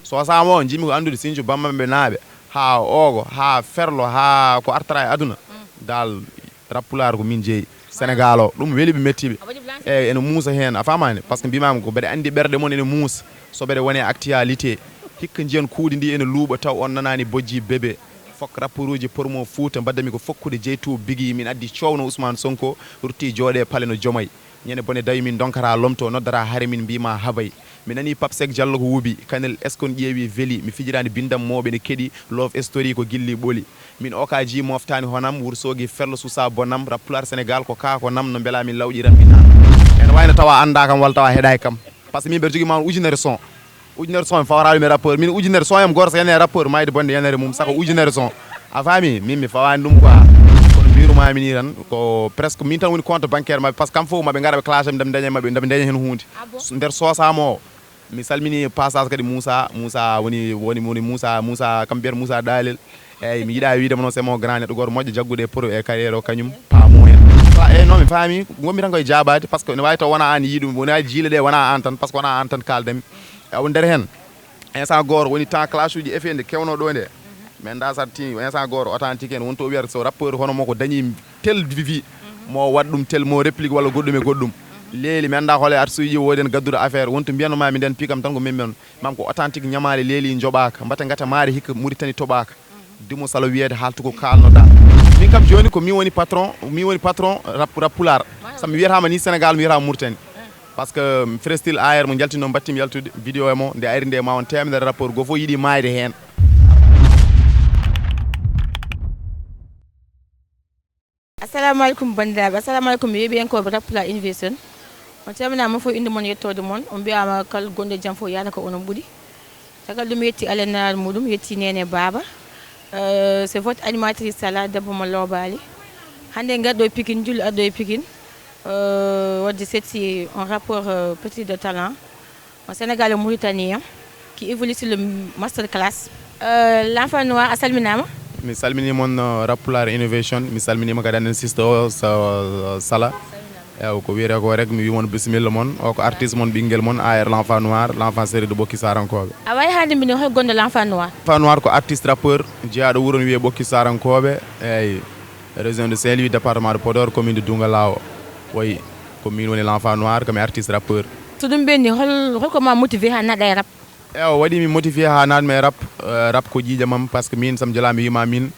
so samo jimi ko andude sinju bamambe naabe ha ogo ha ferlo ha ko artara e aduna dal rappular ko min jeeyi Sénégal o dum weli be mettibe e ene muusa hen a famani parce que bimam ko bede andi berde mon ene muusa so bede woni actualité hikka jiyan kuudi ndi ene luuba taw on nanani bojji bebe fok rappuruji pormo Fouta baddami ko fokkude jeytu bigi min addi ciowno Ousmane Sonko rutti jode pale no jomay ñene bone dawi min donkara lomto noddara hare min bima habay mi nani Papsek Diallo ko wubi kanel eskon ƴeewi veli mi fijirani bindam moɓe ne keɗi love story ko gilli ɓoli min okaji moftani honam wursogi ferlo susa bonam rappular Sénégal ko kako nam no beela min lawƴiran mi nan en wayno tawa anda kam walla tawa heeɗay kam par ce que min mbeɗa jogui ma ujunere son fawrawi mi rappeur min ujunere son yam goto so yane rappeur mayde bonde yanere mum saka ujunere son a faami min mi fawani ɗum quoi kono mbirumami ni tan ko presque min tan woni compte bancaire mabɓe par ce que kam fof maɓe gara ɓe classe am ndeɓe daña hen hunde nder sosamo o mi salmini passage kadi Moussa woni Moussa kam mbiyata Moussa Dalel eyyi mi yiiɗa wiidemo noon c'est mon grand neɗɗo goto moƴƴo jaggude pour e carriére o kañum paamo hen eyyi non mi faami gommi tan koye jabade par ce que ne wawi taw wona an yiiɗum wona jiile ɗe wona an tan par ce que wona an tan kaldami o nder hen instant goto woni temps classe uji efe nde kewno ɗo nde min da sarti instant goto authentique en wonto wiyata so rappeur hono mo ko dañi tel vivi mo waɗ ɗum tel mo réplique walla goɗɗum e goɗɗum leeli mi anda hole arsuji woden gaddude affaire wonto mbiyano mami nden pikam tan ko mimmen mam ko authentique ñamale leeli jobaka mbata ngata maari hikka Mauritanie tobaka dimo salo wiede haltu ko kalnoda min kam joni ko mi woni patron rappular sam mi wiyatama ni Sénégal mi wiyatama Mauritanie parce que Freestyle AR mo jaltino battimi yaltude vidéo e mo nde ayri nde ma on temedere rapport go fo yiɗi mayde hen assalamu alaikum bandiraɓe assalamu alaikum yeɓiyankoɓe Rappular Innovation on calminama fof inde mon yettode mon on mbiyama kala gonɗo jaam fof yana ko onon ɓuuri caggal ɗum yetti alanar muɗum yetti Nene Baba c'est votre animatrice Sala debbo mo Lobali hande garɗo e Pikine julli adɗo e Pikine wadde setti un rapport petit de talent en Sénégal et Mauritanie qui évolue sur le master class l'enfant noir a salminama mi salmini mon Rappular Innovation mi salminima kadi anen sister o Sala ew ko wiyete ko rek mi wi mon bisimilla mon o ko artiste mon ɓinguel mon AR l'enfant noir l'enfant série de Ɓokki Sarankoɓe a wawi haalde mbini hoy gonɗo l'enfant noir ko artiste rappeur jeeyaɗo wuuro no wiye Ɓokki Sarankoɓe eyyi région de Saint-Louis département de Podor commune de Doungalaw oui ko min woni l'enfant noir komi artiste rappeur so ɗum ɓenni holko ma motivé ha naɗa e rap eyo waɗi mi motivé ha natmi e rap ko jiijamam par ce que min sam jalami wima min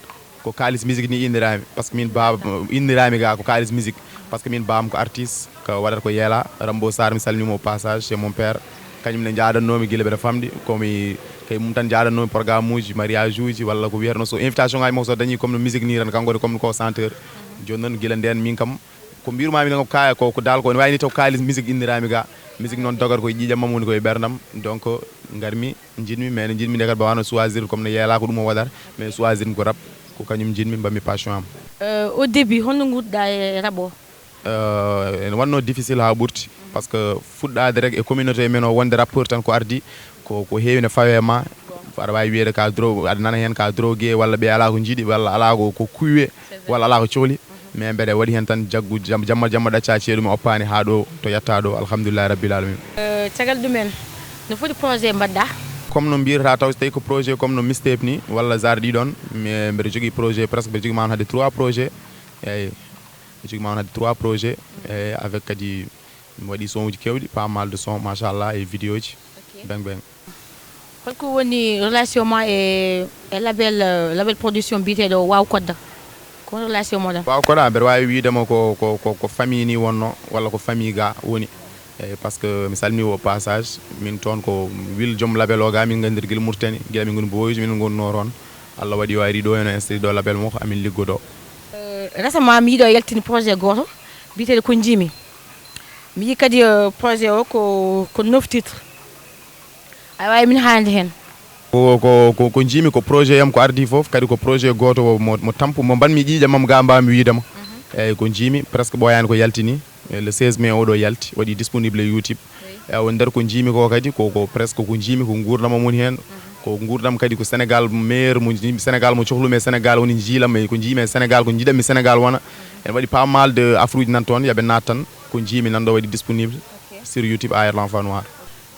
ko kalis musique ni indirami par ce que min baba indirami ga ko kalis musique par ce que min bam ko artiste ko waɗata ko Yela Rambo Sarr mi salminimo au passage chez mon père kañum ne jaadannomi guila ɓeɗa famɗi komi kay mum tan jaadannomi programme uji mariage uji walla ko wiyatno so invitation ngaji makko so dañi comme no musique ni tan kankone comme ko chanteur joni noon guila nden min kam ko mbirumami tan kaya ko dal ko ne wayni taw kalis musique indirami ga musique noon dogata koye ƴiƴamam woni koye ɓerdam donc garmi jinmi mais ne jinmi nde kadi bawano choisir comme no Yela ko ɗum o waɗata mais choisir ko rap ko kañum jinmi mbammi passion am au début holno gurɗa e rap o ene wanno difficile ha ɓurti par ce que fuɗɗade rek e communauté men o wonde rappeur tan ko ardi ko heewi ne fawe ma aɗa wawi wiyede ka aɗa nana hen ka drogué walla ɓe ala ko jiiɗi walla ala ko kuwe walla ala ko cohli mais mbeɗa waɗi hen tan jaggu jamma ɗacca ceeɗu mi oppani ha ɗo to yetta ɗo alhamdoulillahi rabbil alamin caggal ɗumen no foti projet mbaɗɗa comme no mbirata taw so tawi ko projet comme no mixtape ni walla genre ɗiɗon mais mbeɗa jogui projet presque mbeɗa jogui ma on hadde 3 projet eyyi mbeɗa jogui ma on hadde 3 projet eyyi avec kadi mi waɗi son uji kewɗi pas mal de son machallah e vidéo ji beng holko woni relation ma e label production mbiteɗo Waw Kodda ko relation moɗon Waw Kodda mbeɗa wawi widemo ko famille ni wonno walla ko famille ga woni eyyi par ce que mi salmini au passage min toon ko wil joom label o ga min gandir guila Mauritanie guila min goni Boyoji min gonno toon Allah waɗi o ari ɗo eno installé ɗo label mo ko amin liggoɗo récemment mi yiiɗo yaltini projet goto mbiteɗo ko jiimi mi yi kadi projet o ko 9 titre a wawi min haalde hen ko jiimi ko projet yam ko ardi foof kadi ko projet goto mo tampu mo mbanmi ƴiƴamam ga mbami widema eyyi ko jiimi presque ɓoyani ko yaltini le 16 mai oɗo yalti waɗi disponible YouTube eyi nder ko jiimi ko kadi ko presque ko jiimi ko gurdamam woni hen ko gurdam kadi ko Sénégal meilleur mo Sénégal mo cohlumi e Sénégal woni jiilam e ko jiimi e Sénégal ko jiiɗammi Sénégal wona en waɗi pas mal de affaire uji nan toon yooɓe nat tan ko jiimi nan ɗo waɗi disponible sur YouTube AR l'enfant noir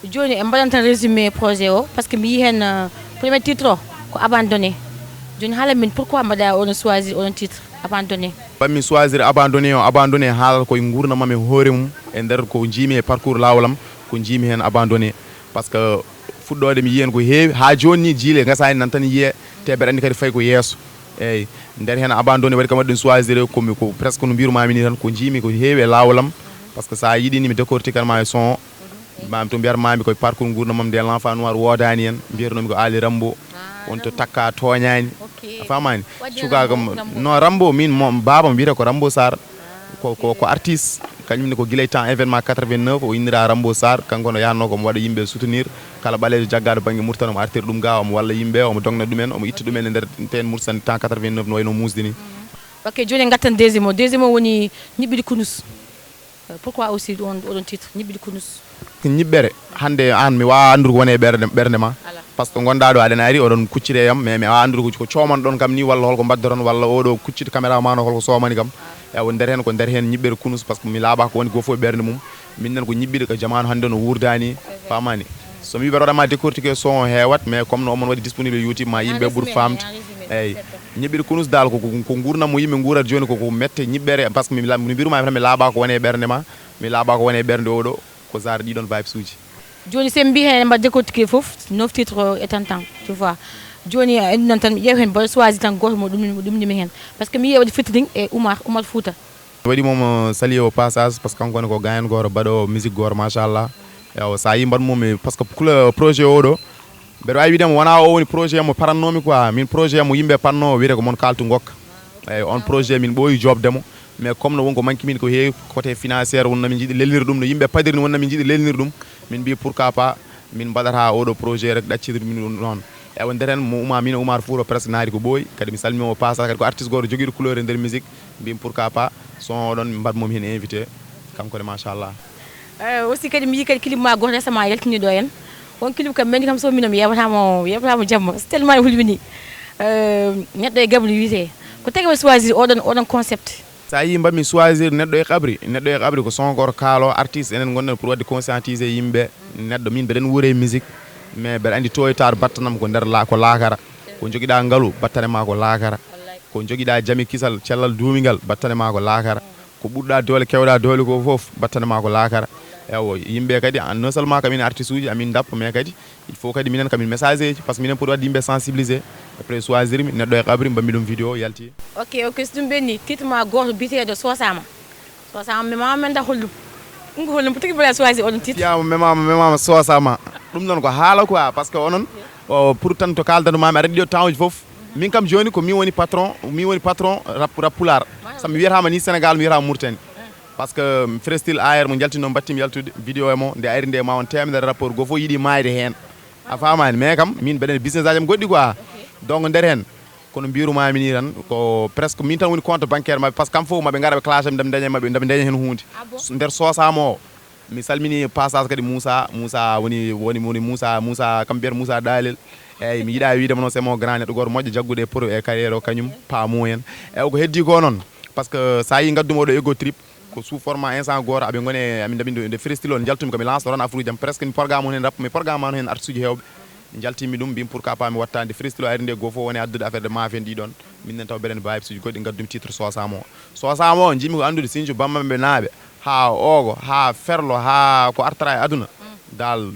joni e mbaɗan tan résumé projet o par ce que mi yi hen premier titre o ko abandonné joni haala min pourquoi mbaɗa oɗon choisir oɗon titre abandonné. bammi choisir abandonné o abandonné haalata koye gurdamam e hoore mum e nder ko jiimi e parcours lawalam ko jiimi hen abandonné par ce que fuɗɗode mi yiyen ko heewi ha joni ni jiile gasani nan tan yiye te mbeɗa andi kadi fayi ko yesso eyyi nder hen abandonné waɗi kam waɗi ɗum choisir komi ko presque no mbirumami ni tan ko jiimi ko heewi e lawalam par ce que sa yiɗini mi décortiquement e son mami to mbiyatmami koye parcours gurdamam nde l' enfant noir wodani hen mbiyatnomi ko Ali Rambo wonto takka toñani a famani cukaka non Rambo min babam wiyete ko Rambo Sarr ko artiste kañumne ko guilay temps événement 89 o innira Rambo Sarr kanko no yahanno komo waɗa yimɓe soutenir kala ɓalejo jaggaɗo banggue Mourtane omo artira ɗum ga omo walla yimɓe omo dogna ɗumen omo itta ɗumen e nder ten Mourtane temps 89 no wayno musde ni. Ok joni gattan deuxiéme o woni ñiɓɓiɗi kunus pourquoi aussi oɗon titre ñiɓɓiɗi kunus. ñiɓɓere hande an mi wawa andude ko woni e ɓerde ma par ce que gonɗa ɗo aɗa ari oɗon kuccide yam mais mi wawa andude ko comanɗon kam ni walla holko mbaddoton walla oɗo kuccide caméra ma no holko somani kam ewo nder hen ko nder hen ñiɓɓere kunus par ce que mi laaɓa ko woni goto foof e ɓerde mum minnen ko ñiɓɓiɗe ko jamanu hande no wurdani famani somi wi mbeɗa waɗama décortiqué son o heewat mais comme no omon waɗi disponible YouTube ma yimɓe ɓuuri famde eyyi ñiɓɓiɗe kunus dal ko gurnam mo yimɓe guurat joni koko mette ñiɓɓere par ce que mi mbirumami tan mi laaɓa ko woni e ɓerde ma mi laaɓa ko woni e ɓerde oɗo ko genre ɗiɗon vibes uji joni sen mbi hen mbaɗa décortiqué foof 9 titre o e tantan tu vois joni andi noon tan mi ƴeew hen mbaɗa choisi tan goto mo ɗumnimi hen par ce que mi yiya waɗi featuring e Oumar Fouta waɗi momo sali au passage par ce que kankone ko gayen goro mbaɗo musique goro machallah ewo sa yi mbaɗmomi par ce que projet oɗo mbeɗa wawi widemo wona o woni projet mo parannomi quoi min projet mo yimɓe panno wiyete ko moon kaltu gokka eyyi on projet min ɓooyi jobdemo mais comme no wonko manque min ko heewi côté financiére wonna min jiiɗi lelnir ɗum no yimɓe padirni wonna min jiiɗi lelnir ɗum min mbi pourquoi pas min mbaɗata oɗo projet rek ɗaccidir min ɗum noon ewo nder hen mo min Oumar Fouta presque naari ko ɓooyi kadi mi salmimo passage kadi ko artiste goto joguiɗo couleur e nder musique mbimi pourquoi pas son oɗon mi mbaɗmomi hen invité kanko de machallah aussi kadi mi yi kadi clip ma goto récemment yaltiniɗo en on clip kam meni kam so minomi yeɓatamo jamma so tellement hulmini neɗɗo e gabri wiyete ko tagi waɗi choisir oɗon concept. sa yi mbaɗmi choisir neɗɗo e qabri ko son goto kaalo artiste enen gonɗen pour wadde conscientiser yimɓe neɗɗo min mbeɗen wuure musique mais mbeɗa andi toytade battanam ko nder ko laakara ko joguiɗa ngaalu battane ma ko laakara ko joguiɗa jami kisal cellal duumigal battane ma ko laakara ko ɓurɗa doole kewɗa doole ko foof battane ma ko laakara ewo yimɓe kadi non seulement kamin artiste uji amin dappa mais kadi il faut kadi minen kamin message eji par ce que minen pour wadde yimɓe sensibiliser après choisir mi neɗɗo e qabri mbammi ɗum vidéo yalti ok so ɗum ɓenni titre ma goto biteɗo sosama memama menda hollum ɗum ko hollum tigi mbaɗa choisir oɗon titre yama memama sosama ɗum noon ko haala quoi par ce que onon pour tan to kaldanumami aɗa ɗiɗo temps uji foof min kam joni ko min woni patron rap pular sami wiyatama ni Sénégal mi wiyatama Mauritanie par ce que Freestyle AR mo jaltino battimi yaltude vidéo e mo nde ari nde ma on temedere rapport go fof yiiɗi mayde hen a famani mais kam min mbeɗen business aji am goɗɗi quoi donc nder hen kono mbirumami ni tan ko presque min tan woni compte bancaire mabɓe par ce que kam fof maɓe gara ɓe classe ndeɓe daña mabɓe ndeɓe daña hen hunde nder sosamo o mi salmini passage kadi Moussa woni Moussa kam mbiyata Moussa Dalel eyyi mi yiiɗa widemo noon c'est mon grand neɗɗo goto moƴƴo jaggude pro e carriére o kañum paamo hen eyyi ko heddi ko noon par ce que sa yi gadduma oɗo ego trip ko sous format instant goto aɓe gone amin daɓi de freestyle on jaltumi komi lance ron afruji jam presque mi programme on hen rap mi programme on hen artiste uji hewɓe mi jaltimi ɗum mbimi pourquoi pas mi wattande freestyle ari nde goto fof woni addude affaire de maafe en ɗiɗon minnen taw mbeɗen vibes uji goɗɗi gaddumi titre sosamo o jimi ko andude Sinthiou Bammaɓe naaɓe ha Ogo ha Ferlo ha ko artara e aduna dal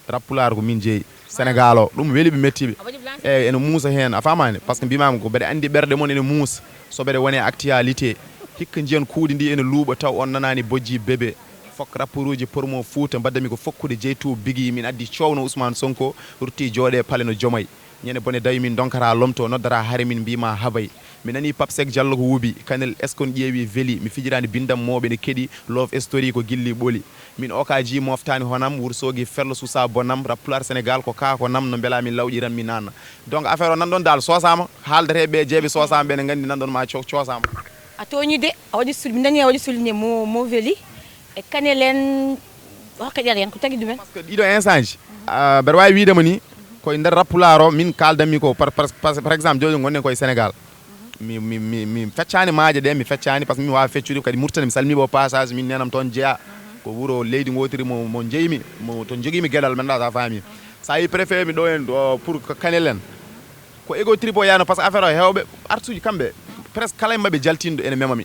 rap pular ko min jeeyi Sénégal o ɗum weeli ɓe mettiɓe eyyi ene muusa hen a famani par ce que mbimami ko mbeɗa andi ɓerde moon ene muusa so mbeɗa wone actualité hikka jiyan kuuɗi ndi ene luuɓa taw on nanani bojji bébé fok rapperuji pormo Fouta mbaddami ko fokkude jeytu bigui min addi cowno Ousmane Sonko rutti jooɗe paale no joomay ñande bone dawi min donkara lomto noddara haare min mbima habay mi nani Pape Seck Diallo ko wuubi kanel est ce qu'on ƴeewi weeli mi fijirani bindam moɓe ne keeɗi love story ko gilli ɓooli min okaji moftani honam Wourossogui Ferlo Sousa Bonam rap pular Sénégal ko kako nam no beela min lawƴiran mi nanna donc affaire o nanɗon dal sosama haaldateɓe jeeɓe sosama ɓe ne gandi nanɗon ma coosama a toñi de a waɗi mi nani a waɗi souligné mo weeli e kanel en hokkaƴere hen ko tagui ɗumen par ce que ɗiɗo instant ji mbeɗa wawi widema ni koye nder rap pular o min kaldanmi ko par exemple joni gonnen koye Sénégal mi feccani maaje ɗe mi feccani par ce que mi wawi feccude kadi Mourtane mi salmimo passage min nenam toon jeeya ko wuro leydi gotiri mo jeeymi mo to joguimi gueɗal men sa faami sa yi préfet mi ɗo en pour kanel en ko ego tripo yano par ce que affaire o hewɓe artuji kamɓe presque kala e mabɓe jaltindo ene memami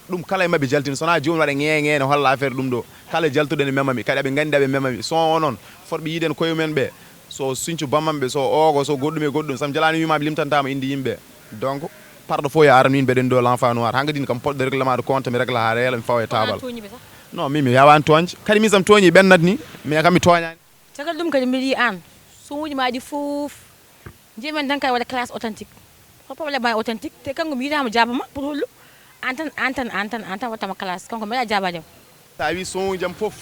ɗum kala e mabɓe jaltindo sona joni waɗa ŋeŋe ne holla affaire ɗum ɗo kala jaltuɗo ene memami kadi aɓe gandi aɓe memami son o noon forɓe yiiden koyemumen ɓe so Sinthiou Bamamɓe so ogo so goɗɗum e goɗɗum sam jalani wimaɓe limtantama indi yimɓe donc parɗo fof yo aran min mbeɗen ɗo l' enfant noir hangadine kam poɗɗo règlement de compte mi régla ha reela mi fawa e tabal non min mi yawani toñde kadi min sam tooñi ɓennat ni mais kam mi toñani caggal ɗum kadi mbiɗa yi an sumuji maɗi foof jeemen tan kadi waɗa classe authentique ko probléme ma authentique te kanko mi yitama jabama pour hollu an tan wattama classe kanko mbiɗa jabadema sa wi son jam foof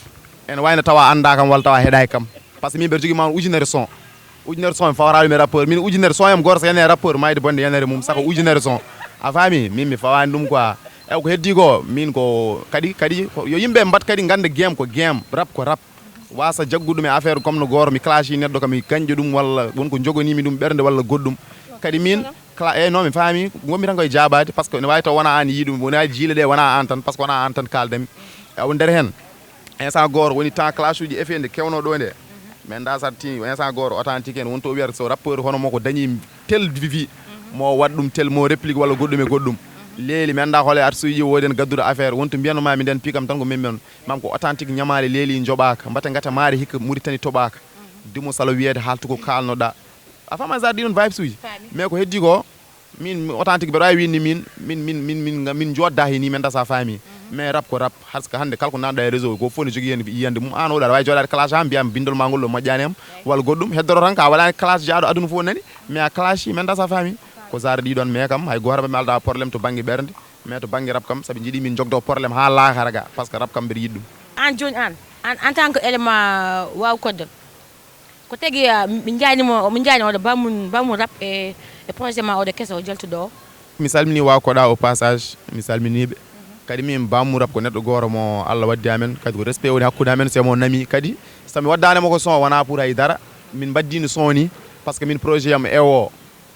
ene wayno tawa anda kam walla tawa heeɗaki kam par ce que min mbeɗa jogui ma ujunere son mi fawata ɗum e rappeur min ujunere son yam goto so yanere rappeur mayde bonde yanere mum saka ujunere son a faami min mi fawani ɗum quoi eyi ko heddi ko min ko kadi yo yimɓe mbat kadi ganda game ko game rap ko rap wasa jagguɗum e affaire comme no goto mi clashi neɗɗo kam mi gañƴo ɗum walla wonko jogonimi ɗum ɓerde walla goɗɗum kadi min eyyi non mi faami gommi tan koye jabade par ce que ne wawi taw wona an yiiɗum wona jiile ɗe wona an tan par ce que wona an tan kaldami o nder hen instant goto woni temps classe uji efe nde kewno ɗo nde mais da sarti instant goto authentique en wonto wiyata so rappeur hono mo ko dañi tel vivi mo waɗ ɗum tel mo réplique walla goɗɗum e goɗɗum leeli mi anda hole arsuji woodi en gadduɗo affaire wonto mbiyannomami nden pikam tan ko min mam ko authentique ñamale leeli joɓaka mbate gata maari hikka Mauritanie toɓaka dimo salo wiyede haltu ko kalnoɗa a fama sa ɗi ɗon vibes uji mais ko heddi ko min authentique mbeɗa wawi winni min jodda heni min dasa faami mais rap ko rap har ce que hande kala ko nanɗa e réseau ko fof ne jogui hen yiyande mum an oɗa aɗa wawi joɗade classe ha mbiyama bindol ma ngol ɗo moƴƴani am walla goɗɗum heddoro tan ka waɗani classe jaaɗo aduna fof nani mais a classe min dasa faami ko sare ɗiɗon mais kam hay goto mi alda probléme to banggue ɓerde mais to banggue rap kam saabi jiiɗi min jogdo probléme ha laakara ga par ce que rap kam mbeɗa yiɗi ɗum an joni an en tant que élément waw koddol ko tagui min jaynimo oɗo bamum rap e projet ma oɗo kesso o jaltuɗo o mi salmini waw koɗa au passage mi salminiɓe kadi min bammu rap ko neɗɗo goto mo Allah waddi amen kadi ko respect woni hakkude amen c'est mo nami kadi somi waddanemo ko son wona pour haydara min baddino son ni par ce que min projet am ewo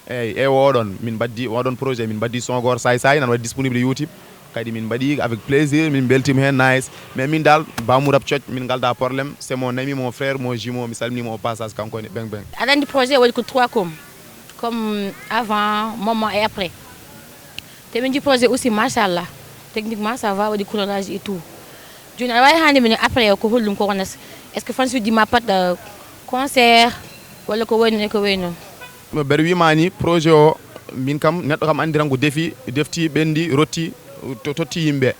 eyyi oɗon min baddi oɗon projet min baddi son goto say nan waɗi disponible YouTube kadi min mbaɗi avec plaisir min beltima hen nice mais min dal bammu rap cooc min galda probléme c'est mon ami mon frère mon jumeau mi salminimo au passage kankone beng aɗa andi projet waɗi ko 3 comme avant moment et après te min ji projet aussi machallah techniquement ça va waɗi coulorage et tout joni aɗa wawi hande minen après ko hollum ko wonata est ce que fan suji ma pat concert walla ko wayno ko way noon mbeɗa wimani projet o min kam neɗɗo kam andiran ko defti ɓendi rotti to totti yimɓe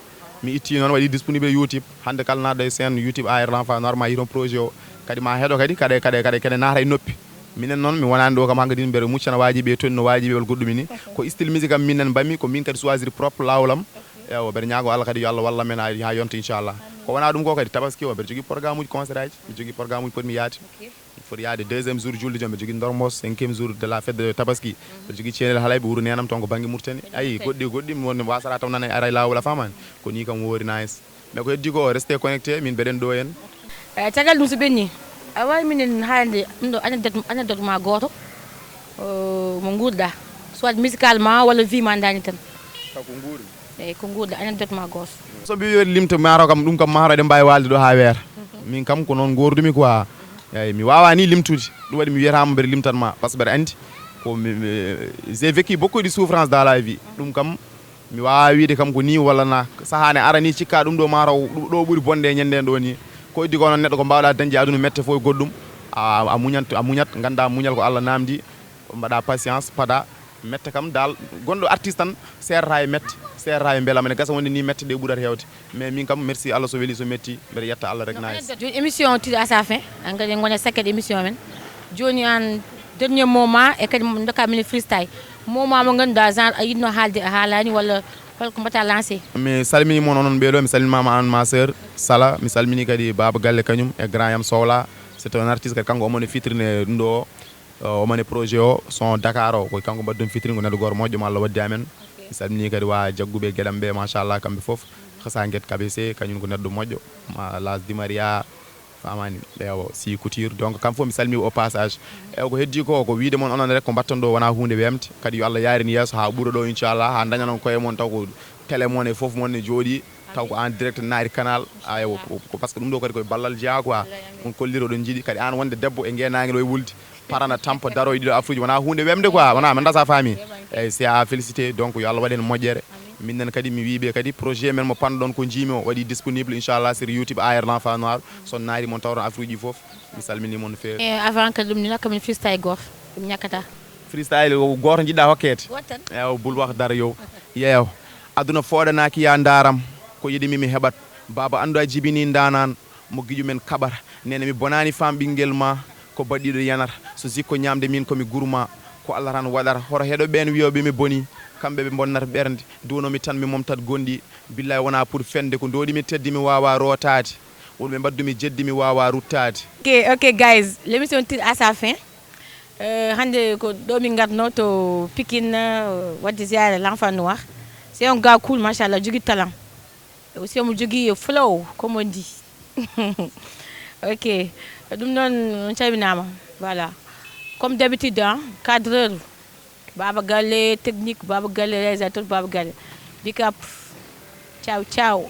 mi itti noon waɗi disponible YouTube hande kala naɗɗo e scène YouTube AR l'enfant noir ma yiton projet o kadi ma heeɗo kadi kade naata e noppi minen noon mi wonani ɗo kam hankkadine mbeɗa muccana wajiɓe e tonni no wajiɓe walla goɗɗumi ni ko style musique am minen mbammi ko min kadi choisir propre lawlam ewo mbeɗa ñaago Allah kadi yo Allah walla men ha yonta inchallah ko wona ɗum ko kadi tabaski o mbeɗa jogui programme uji concert aji mi jogui programme uji potmi yaade foti yaade 2e jour julde jom mbeɗa jogui dormos 5e jour de la fête de tabaski mbeɗa jogui ceenel halayɓe wuuro nenam toon ko banggue Mauritanie ayi goɗɗi mi woni wasata taw nana ara lawol a famani ko ni kam woori nice mais ko heddi ko resté connecté min mbeɗen ɗo hen caggal ɗum so ɓenni a wawi minen haalde ɗum ɗo anecdote ma goto mo guurɗa soit musicalement walla vie ma dani tan ko guuri eyyi ko guurɗa anecdote ma goto so mbi wiyode limta maaro kam ɗum kam maaro eɗen mbawi walde ɗo ha weera min kam ko noon gordumi quoi eyyi mi wawani limtude ɗum waɗi mi wiyatama mbeɗa limtanma par ce que mbeɗa andi ko j'ai vécu beaucoup de souffrance dans la vie ɗum kam mi wawa wiide kam ko ni walla na sahane arani cikka ɗum ɗo maaro ɗo ɓuuri bonde e ñanden ɗo ni ko iddi ko noon neɗɗo ko mbawɗa dañde aduna mette fof e goɗɗum a muñat ganda muñal ko Allah namdi mbaɗa patience paada mette kam dal gonɗo artiste tan serrata e mette serrata e beelama ne gasa wonde ni mette ɗe ɓuurata hewde mais min kam merci Allah so weeli so metti mbeɗa yetta Allah rek nice joni émission tire à sa fin en kadi gona sakket émission men joni an dernier moment e kadi dokka min freestyle moment mo ganduɗa genre a yinno haalde a haalani walla holko mbatta lancé mi salmini mon onon ɓeeɗo mi salminimama an ma sœur Sala mi salmini kadi baba galle kañum e grand yam Sowla c'est un artiste kadi kanko omone fitrine ɗum ɗo omone projet o son Dakar o koy kanko mbaddum fitrine ko neɗɗo goto moƴƴo mo Allah waddi amen mi salmini kadi wa jagguɓe gueɗam ɓe machallah kamɓe foof hasa guet KBC kañum ko neɗɗo moƴƴo Las Di Maria famani ɓewo si couture donc kam fof mi salmi au passage e ko heddi ko wiide moon onon rek ko mbatton ɗo wona hunde wemde kadi yo Allah yarini yesso ha ɓuura ɗo inchallah ha dañanon koye moon taw ko télé moon e foof moon ne jooɗi taw ko en direct naari canal ayo ko par ce que ɗum ɗo kadi koye ballal jeeya quoi on kolliro ɗon jiiɗi kadi an wonde debbo e ngenagel o wulde parana tampa daro e ɗiɗo afruji wona hunde wemde quoi wona mi anda sa faami eyyi c'est à félicité donc yo Allah waɗen moƴƴere minnen kadi mi wiɓe kadi projet men mo panɗon ko jiimi o waɗi disponible inchallah sur YouTube AR l'enfant noir son naari mon tawron afruji ɗi foof mi salmini mon no fewi avant que ɗum ni nokkamin freestyle goto ɗum ñakkata freestyle goto jiɗɗa hokkede ew bul wax dara yow yeew aduna fooɗanaki ya daram ko yiɗimi mi heɓat baba andu a jibini danan mo guiƴu men kaɓata nene mi bonani fam ɓinguel ma ko baɗɗiɗo yanata so sikko ñamde min komi gourma ko Allah tan waɗata hoto heɗo ɓen wiyoɓe mi boni kamɓe ɓe bonnata ɓerde duwnomi tan mi momtat gonɗi billahi wona pour fende ko ndoɗimi teddi mi wawa rotade wonɓe mbaddumi jeddi mi wawa ruttade ok guys l'émission tire à sa fin hande ko ɗo min garno to Pikine wadde ziara l'enfant noir c'est un gars cool machallah jogui talent aussi omo jogui flow comme on dit ok ɗum noon on calminama voilà comme d'habitude cadreur Baba Galle technique Baba Galle réalisateur Baba Galle big up ciao ciao